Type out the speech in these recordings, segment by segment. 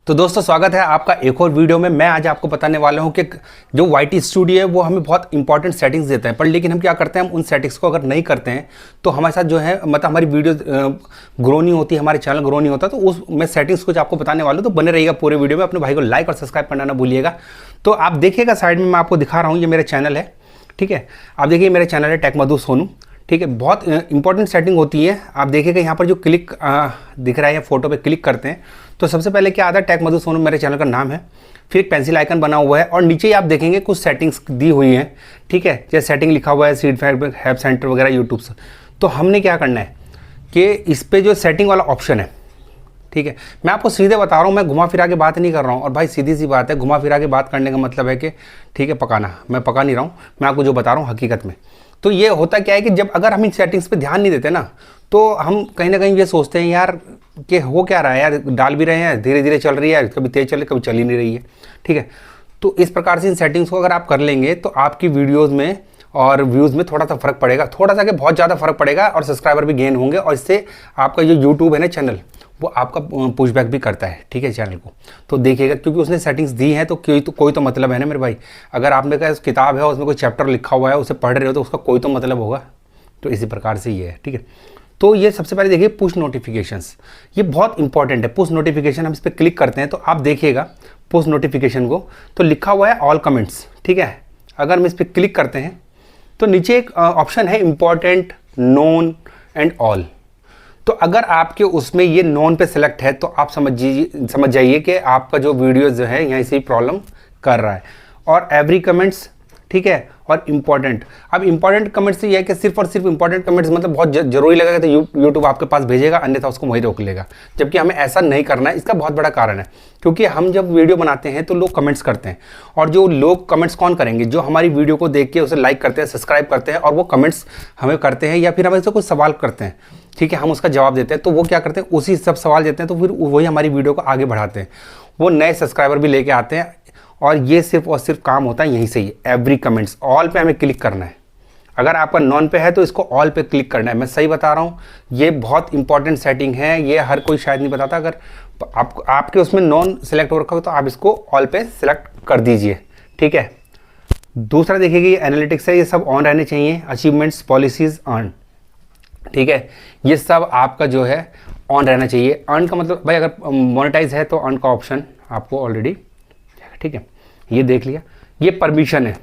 तो दोस्तों स्वागत है आपका एक और वीडियो में। मैं आज आपको बताने वाला हूं कि जो YT स्टूडियो है वो हमें बहुत इंपॉर्टेंट सेटिंग्स देता है, पर लेकिन हम क्या करते हैं, हम उन सेटिंग्स को अगर नहीं करते हैं तो हमारे साथ जो है मतलब हमारी वीडियो ग्रो नहीं होती, हमारे चैनल ग्रो नहीं होता। तो उस मैं सेटिंग्स कुछ आपको बताने वाला हूँ, तो बने रहिएगा पूरे वीडियो में। अपने भाई को लाइक और सब्सक्राइब करना ना भूलिएगा। तो आप देखिएगा साइड में मैं आपको दिखा रहा हूँ, ये मेरा चैनल है, ठीक है। आप देखिए मेरा चैनल है टेक मधु सोनू, ठीक है। बहुत इंपॉर्टेंट सेटिंग होती है। आप देखिएगा यहाँ पर जो क्लिक दिख रहा है, फोटो पे क्लिक करते हैं तो सबसे पहले क्या आता है, टेक मधु सोनू मेरे चैनल का नाम है, फिर एक पेंसिल आइकन बना हुआ है और नीचे ही आप देखेंगे कुछ सेटिंग्स दी हुई हैं, ठीक है। जैसे सेटिंग लिखा हुआ है फीडबैक, हेल्प सेंटर वगैरह यूट्यूब से। तो हमने क्या करना है कि इस पर जो सेटिंग वाला ऑप्शन है, ठीक है, मैं आपको सीधे बता रहा हूँ, मैं घुमा फिरा के बात नहीं कर रहा हूँ। और भाई सीधी सी बात है, घुमा फिरा के बात करने का मतलब है कि ठीक है पकाना, मैं पका नहीं रहा हूँ, मैं आपको जो बता रहा हूँ हकीकत में। तो ये होता क्या है कि जब अगर हम इन सेटिंग्स पे ध्यान नहीं देते ना, तो हम कहीं ना कहीं ये सोचते हैं यार कि हो क्या रहा है यार, डाल भी रहे हैं, धीरे धीरे चल रही है, कभी तेज चल कभी चल ही नहीं रही है, ठीक है। तो इस प्रकार से इन सेटिंग्स को अगर आप कर लेंगे तो आपकी वीडियोज़ में और व्यूज़ में थोड़ा सा फर्क पड़ेगा, थोड़ा सा कि बहुत ज़्यादा फर्क पड़ेगा, और सब्सक्राइबर भी गेन होंगे। और इससे आपका जो यूट्यूब है ना चैनल, वो आपका पुशबैक भी करता है, ठीक है, चैनल को। तो देखिएगा, क्योंकि उसने सेटिंग्स दी हैं तो कोई तो मतलब है ना मेरे भाई। अगर आपने कहा किताब है उसमें कोई चैप्टर लिखा हुआ है, उसे पढ़ रहे हो तो उसका कोई तो मतलब होगा। तो इसी प्रकार से ये है, ठीक है। तो ये सबसे पहले देखिए पुश नोटिफिकेशंस, ये बहुत इंपॉर्टेंट है। पुश नोटिफिकेशन हम इस पर क्लिक करते हैं तो आप देखिएगा पुश नोटिफिकेशन को, तो लिखा हुआ है ऑल कमेंट्स, ठीक है। अगर हम इस पर क्लिक करते हैं तो नीचे एक ऑप्शन है इंपॉर्टेंट, नोन एंड ऑल। तो अगर आपके उसमें ये नॉन पे सिलेक्ट है तो आप समझ जाइए कि आपका जो वीडियो जो है यहाँ से प्रॉब्लम कर रहा है। और एवरी कमेंट्स, ठीक है, और इम्पॉर्टेंट। अब इम्पॉर्टेंट कमेंट्स ये है कि सिर्फ और सिर्फ इम्पॉर्टेंट कमेंट्स मतलब बहुत जरूरी लगेगा तो यूट्यूब आपके पास भेजेगा, अन्यथा उसको वहीं रोक लेगा। जबकि हमें ऐसा नहीं करना है। इसका बहुत बड़ा कारण है, क्योंकि हम जब वीडियो बनाते हैं तो लोग कमेंट्स करते हैं, और जो लोग कमेंट्स कौन करेंगे, जो हमारी वीडियो को देख के उसे लाइक करते हैं, सब्सक्राइब करते हैं, और वो कमेंट्स हमें करते हैं या फिर हमें से कुछ सवाल करते हैं, ठीक है, हम उसका जवाब देते हैं। तो वो क्या करते हैं, उसी सब सवाल देते हैं, तो फिर वही हमारी वीडियो को आगे बढ़ाते हैं, वो नए सब्सक्राइबर भी लेके आते हैं। और ये सिर्फ और सिर्फ काम होता है यहीं से ही, एवरी कमेंट्स, ऑल पे हमें क्लिक करना है। अगर आपका नॉन पे है तो इसको ऑल पे क्लिक करना है। मैं सही बता रहा हूँ, ये बहुत इंपॉर्टेंट सेटिंग है, ये हर कोई शायद नहीं बताता। अगर आपके उसमें नॉन सेलेक्ट हो रखा हो तो आप इसको ऑल पे सिलेक्ट कर दीजिए, ठीक है। दूसरा देखिए, ये एनालिटिक्स है, ये सब ऑन रहने चाहिए। अचीवमेंट्स, पॉलिसीज ऑन, ठीक है, ये सब आपका जो है ऑन रहना चाहिए। अर्न का मतलब भाई अगर मोनेटाइज है तो अर्न का ऑप्शन आपको ऑलरेडी, ठीक है, ये देख लिया। ये परमिशन है,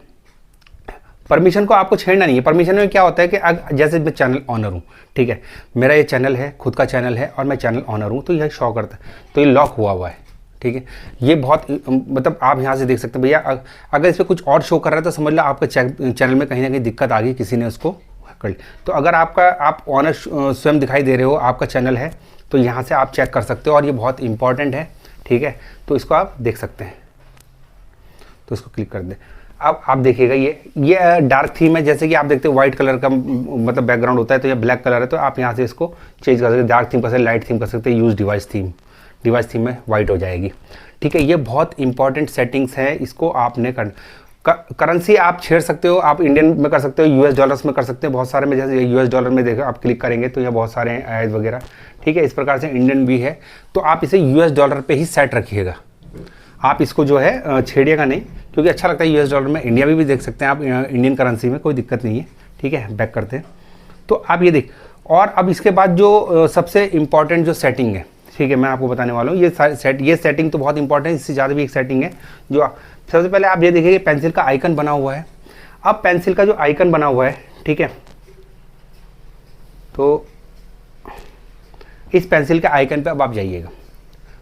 परमिशन को आपको छेड़ना नहीं है। परमिशन में क्या होता है कि जैसे मैं चैनल ऑनर हूँ, ठीक है, मेरा ये चैनल है, खुद का चैनल है और मैं चैनल ऑनर हूँ, तो यह शो करता है, तो ये लॉक हुआ है, ठीक है। ये बहुत मतलब आप यहाँ से देख सकते हैं भैया, अगर इस पर कुछ और शो कर रहा है तो समझ लो आपके चैनल में कहीं ना कहीं दिक्कत आ गई, किसी ने उसको कर ली। तो अगर आप ऑनर स्वयं दिखाई दे रहे हो, आपका चैनल है, तो यहाँ से आप चेक कर सकते हो, और ये बहुत इंपॉर्टेंट है, ठीक है। तो इसको आप देख सकते हैं, तो इसको क्लिक कर दें। अब आप देखिएगा ये डार्क थीम है, जैसे कि आप देखते हो व्हाइट कलर का मतलब बैकग्राउंड होता है, तो ये ब्लैक कलर है, तो आप यहाँ से इसको चेंज कर सकते हैं, डार्क थीम कर सकते हैं, लाइट थीम कर सकते हैं, यूज डिवाइस थीम में वाइट हो जाएगी, ठीक है। ये बहुत इंपॉर्टेंट सेटिंग्स है, इसको आपने करना। करेंसी आप छेड़ सकते हो, आप इंडियन में कर सकते हो, यूएस डॉलर्स में कर सकते हो, बहुत सारे में, जैसे यूएस डॉलर में देखो आप क्लिक करेंगे तो यहाँ बहुत सारे ऐड वगैरह, ठीक है। इस प्रकार से इंडियन भी है, तो आप इसे यूएस डॉलर पे ही सेट रखिएगा, आप इसको जो है छेड़िएगा नहीं, क्योंकि अच्छा लगता है यूएस डॉलर में। इंडिया में भी देख सकते हैं आप, इंडियन करेंसी में कोई दिक्कत नहीं है, ठीक है। बैक करते हैं तो आप ये देख। और अब इसके बाद जो सबसे इम्पॉर्टेंट जो सेटिंग है, ठीक है, मैं आपको बताने वाला हूँ। ये सेटिंग तो बहुत इंपॉर्टेंट है, इससे ज़्यादा भी एक सेटिंग है जो सबसे पहले आप ये देखिए, पेंसिल का आइकन बना हुआ है। अब पेंसिल का जो आइकन बना हुआ है, ठीक है, तो इस पेंसिल के आइकन पे अब आप जाइएगा,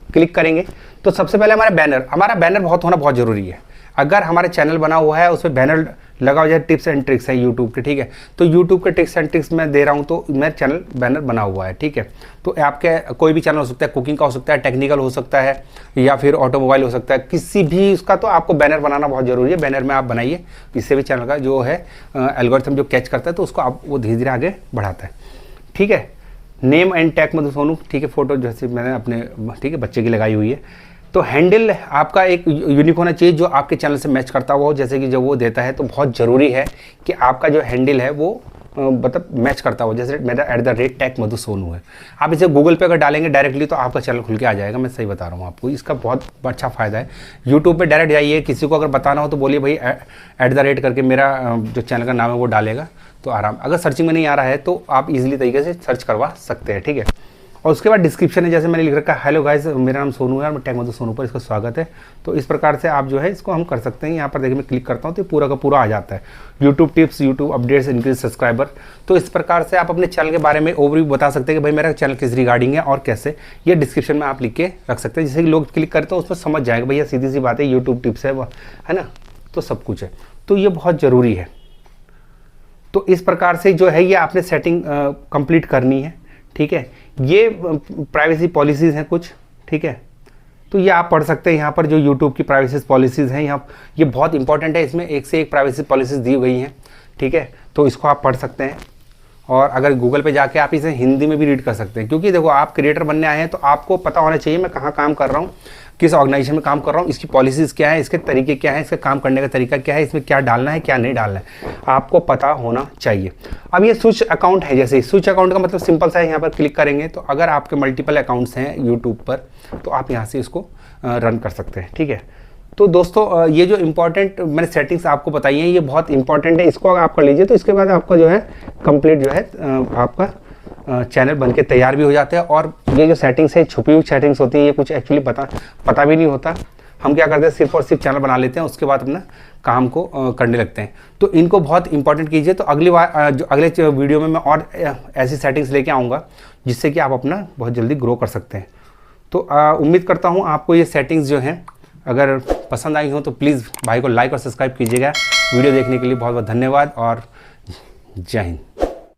क्लिक करेंगे तो सबसे पहले हमारा बैनर होना बहुत ज़रूरी है। अगर हमारे चैनल बना हुआ है, उस पर बैनर लगा हुआ है, टिप्स एंड ट्रिक्स है यूट्यूब के, ठीक है, तो यूट्यूब के टिप्स एंड ट्रिक्स मैं दे रहा हूँ, तो मेरा चैनल बैनर बना हुआ है, ठीक है। तो आपके कोई भी चैनल हो सकता है, कुकिंग का हो सकता है, टेक्निकल हो सकता है, या फिर ऑटोमोबाइल हो सकता है, किसी भी उसका, तो आपको बैनर बनाना बहुत ज़रूरी है। बैनर में आप बनाइए, इससे भी चैनल का जो है एल्गोरिथम जो कैच करता है, तो उसको आप वो धीरे धीरे आगे बढ़ाता है, ठीक है। नेम एंड टैग मधु सोनू, ठीक है, फोटो जैसे मैंने अपने, ठीक है, बच्चे की लगाई हुई है। तो हैंडल आपका एक यूनिक होना चाहिए, जो आपके चैनल से मैच करता हुआ हो, जैसे कि जब वो देता है, तो बहुत ज़रूरी है कि आपका जो हैंडल है वो मतलब मैच करता हो, जैसे मेरा @टैग मधु सोनू है। आप इसे गूगल पे अगर डालेंगे डायरेक्टली तो आपका चैनल खुल के आ जाएगा, मैं सही बता रहा हूँ आपको, इसका बहुत अच्छा फ़ायदा है। यूट्यूब पे डायरेक्ट जाइए, किसी को अगर बताना हो तो बोलिए भाई @ करके मेरा जो चैनल का नाम है वो डालेगा, तो आराम, अगर सर्चिंग में नहीं आ रहा है तो आप इजीली तरीके से सर्च करवा सकते हैं, ठीक है। और उसके बाद डिस्क्रिप्शन है, जैसे मैंने लिख रखा है, हेलो गाइस मेरा नाम सोनू है और टैग मधु सोनू पर इसका स्वागत है। तो इस प्रकार से आप जो है इसको हम कर सकते हैं। यहाँ पर देखिए मैं क्लिक करता हूँ तो पूरा का पूरा आ जाता है, YouTube tips, YouTube updates, increase subscriber. तो इस प्रकार से आप अपने चैनल के बारे में ओवरव्यू बता सकते हैं कि भाई मेरा चैनल किस रिगार्डिंग है और कैसे, ये डिस्क्रिप्शन में आप लिख के रख सकते हैं, जिससे कि लोग क्लिक करते हैं उसमें समझ जाएगा भैया सीधी सी बात है, यूट्यूब टिप्स है ना, तो सब कुछ है, तो ये बहुत ज़रूरी है। तो इस प्रकार से जो है ये आपने सेटिंग कंप्लीट करनी है, ठीक है। ये प्राइवेसी पॉलिसीज़ हैं कुछ, ठीक है, तो ये आप पढ़ सकते हैं। यहाँ पर जो यूट्यूब की प्राइवेसी पॉलिसीज़ हैं, यहाँ ये बहुत इंपॉर्टेंट है, इसमें एक से एक प्राइवेसी पॉलिसीज़ दी गई हैं, ठीक है, तो इसको आप पढ़ सकते हैं। और अगर गूगल पे जाके आप इसे हिंदी में भी रीड कर सकते हैं, क्योंकि देखो आप क्रिएटर बनने आए हैं तो आपको पता होना चाहिए मैं कहाँ काम कर रहा हूँ, किस ऑर्गेनाइजेशन में काम कर रहा हूँ, इसकी पॉलिसीज़ क्या है, इसके तरीके क्या है, इसका काम करने का तरीका क्या है, इसमें क्या डालना है क्या नहीं डालना है, आपको पता होना चाहिए। अब ये स्विच अकाउंट है, जैसे स्विच अकाउंट का मतलब सिंपल सा है, यहाँ पर क्लिक करेंगे तो अगर आपके मल्टीपल अकाउंट्स हैं यूट्यूब पर तो आप यहाँ से इसको रन कर सकते हैं, ठीक है। तो दोस्तों ये जो इम्पोर्टेंट मैंने सेटिंग्स आपको बताई हैं ये बहुत इंपॉर्टेंट है, इसको अगर आप कर लीजिए तो इसके बाद आपका जो है कंप्लीट जो है आपका चैनल बनके तैयार भी हो जाता है। और ये जो सेटिंग्स है छुपी हुई सेटिंग्स होती हैं, ये कुछ एक्चुअली पता भी नहीं होता, हम क्या करते हैं सिर्फ और सिर्फ चैनल बना लेते हैं, उसके बाद अपना काम को करने लगते हैं। तो इनको बहुत इंपॉर्टेंट कीजिए। तो अगली बार अगले वीडियो में मैं और ऐसी सेटिंग्स लेके आऊँगा जिससे कि आप अपना बहुत जल्दी ग्रो कर सकते हैं। तो उम्मीद करता हूँ आपको ये सेटिंग्स जो हैं अगर पसंद आई हो तो प्लीज़ भाई को लाइक और सब्सक्राइब कीजिएगा। वीडियो देखने के लिए बहुत बहुत धन्यवाद और जय हिंद।